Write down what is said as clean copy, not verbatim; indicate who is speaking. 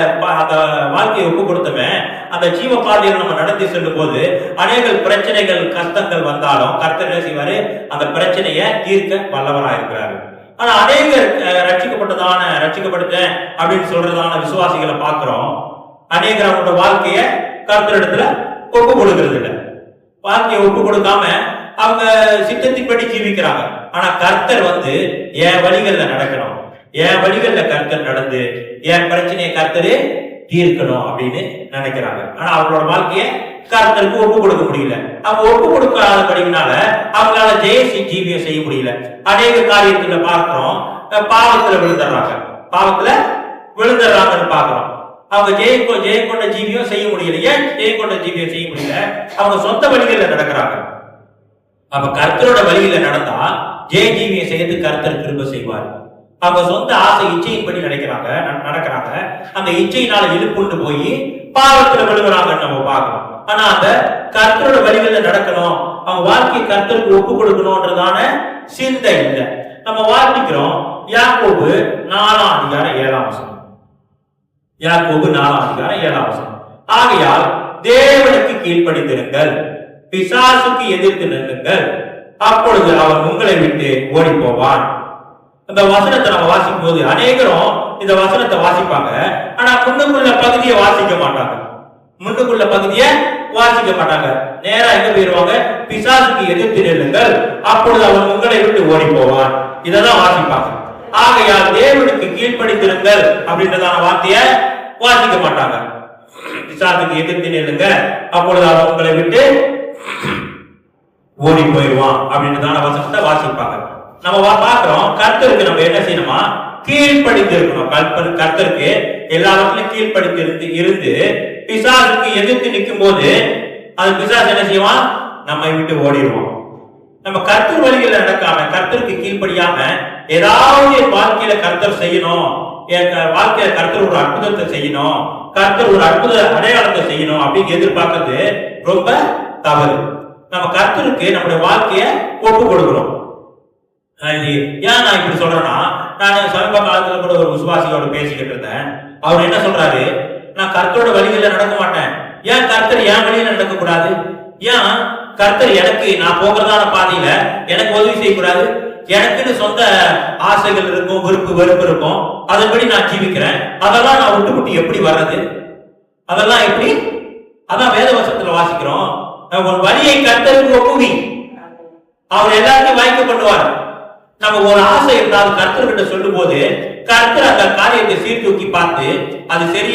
Speaker 1: அந்த வாழ்க்கையை ஒப்பு கொடுத்தவன் அந்த ஜீவ பாதையில் நம்ம நடந்து செல்லும் போது அநேக பிரச்சனைகள் கஷ்டங்கள் வந்தாலும் கர்த்தர் என்ன செய்வாரு? அந்த பிரச்சனையை தீர்க்க வல்லவராக இருக்கிறாரு. ஆனா அநேக ரட்சிக்கப்படுத்தேன் அப்படின்னு சொல்றதான விசுவாசிகளை பார்க்கிறோம். அநேகர் அவங்களோட வாழ்க்கைய கர்த்தரிடத்துல ஒப்பு கொடுக்கறது இல்லை. வாழ்க்கையை ஒப்பு கொடுக்காம அவங்க சித்தத்தின்படி ஜீவிக்கிறாங்க. ஆனா கர்த்தர் என் வழிகள்ல நடக்கணும், என் வழிகள்ல கர்த்தர் நடந்து என் பிரச்சனையை கர்த்தரு தீர்க்கணும் அப்படின்னு நினைக்கிறாங்க. ஆனா அவங்களோட வாழ்க்கைய கர்த்தருக்கு ஒப்பு கொடுக்க முடியல. அவங்க ஒப்பு கொடுக்காதபடினால அவங்களால ஜீவியம் செய்ய முடியல. அநேக காரியத்துல பார்க்கிறோம், பாவத்துல விழுந்துடுறாங்கன்னு பாக்குறோம். அவங்க ஜெயம் கொண்ட ஜீவியம் செய்ய முடியல. ஏன் ஜெயம் கொண்ட ஜீவியம் செய்ய முடியல? அவங்க சொந்த வழிகளில் நடக்கிறாங்க. அப்ப கர்த்தரோட வழியில நடந்தா ஜீவியம் செய்யறது கர்த்தர் திரும்ப செய்வார். அவங்க சொந்த ஆசை இச்சையின்படி நடக்கிறாங்க. அந்த இச்சையினால இழுப்புண்டு போய் பாவத்துல விழுகிறாங்கன்னு நம்ம பார்க்கணும். ஆனா அந்த கர்த்தரோட வழிகளில நடக்கணும், அவங்க வாழ்க்கையை கர்த்தருக்கு ஒப்பு கொடுக்கணும்ன்றதான சிந்தை இல்லை. நம்ம வாசிக்கிறோம் யாக்கோபு 4:7. யாக்கோபு 4:7. ஆகையால் தேவனுக்கு கீழ்ப்படிந்திருங்கள், பிசாசுக்கு எதிர்த்து நில்லுங்கள், அப்பொழுது அவன் உங்களை விட்டு ஓடி போவான். இந்த வசனத்தை நம்ம வாசிக்கும் போது அநேகரும் இந்த வசனத்தை வாசிப்பாங்க. ஆனா முன்னுக்குள்ள பகுதியை வாசிக்க மாட்டாங்க. நேரா எங்க போயிருவாங்க? பிசாசுக்கு எதிர்த்து நில்லுங்கள், அப்பொழுது அவன் உங்களை விட்டு ஓடி போவான். இதெல்லாம் வாசிப்பாங்க. ஆகையால் தேவனுக்கு கீழ்ப்படிந்திருங்கள் அப்படின்றதான வார்த்தைய வாசிக்க மாட்டாங்க. பிசாசுக்கு எதிர்த்து நில்லுங்க, அப்பொழுது அவன் உங்களை விட்டு ஓடி போயிடுவான் அப்படின்றதான வசனத்தை வாசிப்பாங்க. நம்ம பார்க்கிறோம் கர்த்தருக்கு நம்ம என்ன செய்யணுமா? கீழ்ப்படிந்து இருக்கணும். கர்த்தருக்கு எல்லாவற்றிலும் கீழ்ப்படிந்து இருந்து பிசாசுக்கு எதிர்த்து நிற்கும் போது அது பிசாசு என்ன செய்வான்? நம்மை விட்டு ஓடிடுவோம். நம்ம கர்த்தர் வழியில் நடக்காம கர்த்தருக்கு கீழ்ப்படியாம ஏதாவது வாழ்க்கையில கர்த்தர் செய்யணும், வாழ்க்கையில கர்த்தர் ஒரு அற்புதத்தை செய்யணும், கர்த்தர் ஒரு அற்புத அடையாளத்தை செய்யணும் அப்படின்னு எதிர்பார்க்கறது ரொம்ப தவறு. நம்ம கர்த்தருக்கு நம்முடைய வாழ்க்கைய ஒப்பு கொடுக்கணும். ஏன் நான் இப்படி சொல்றேன்னா, நான் சமீப காலத்துல கூட ஒரு விசுவாசியோட பேசிக்கிட்டு இருந்தேன். அவர் என்ன சொல்றாரு? நான் கர்த்தரோட வழிகளில் நடக்க மாட்டேன். ஏன் கர்த்தர் என் வழியில நடக்க கூடாது? ஏன் கர்த்தர் எனக்கு நான் போகிறதான பாதையில எனக்கு உதவி செய்யக்கூடாது? எனக்குன்னு சொந்த ஆசைகள் இருக்கும், வெறுப்பு இருக்கும், அதன்படி நான் ஜீவிக்கிறேன். அதெல்லாம் நான் விட்டு எப்படி வர்றது? அதெல்லாம் எப்படி? அதான் வேத வசனத்துல வாசிக்கிறோம், உன் வழியை கர்த்தருக்கு ஒப்புவி, அவர் எல்லாத்தையும் வாய்க்க பண்ணுவார். நம்ம ஒரு ஆசை இருந்தாலும் கர்த்தர்கிட்ட சொல்லும் போது கர்த்தர் அந்த காரியத்தை சீர்தூக்கி பார்த்து அது சரி